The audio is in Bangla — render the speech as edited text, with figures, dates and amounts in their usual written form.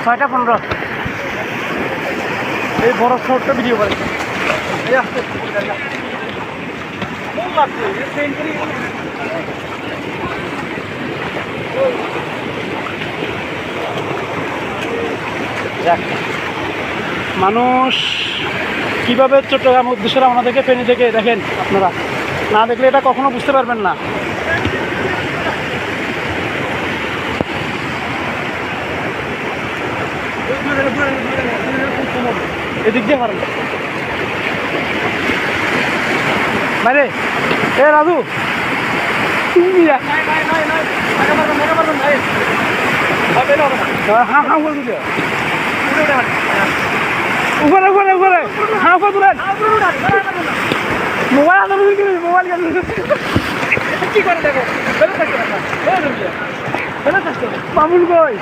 6:15 এই বড় শর্টটা ভিডিও করে এই আসতে মানুষ কিভাবে চট্টগ্রাম উদ্দেশ্যে রওনা থেকে ফেনী থেকে দেখেন আপনারা না দেখলে এটা কখনো বুঝতে পারবেন না। এদিক দিয়ে পারেন বাইরে এ রাজু হ্যাঁ হ্যাঁ বলছি উপরে উপরে উপরে হ্যাঁ তুলেন মোবাইল আনন্দ মোবাইল কি করে দেখো মামুন কই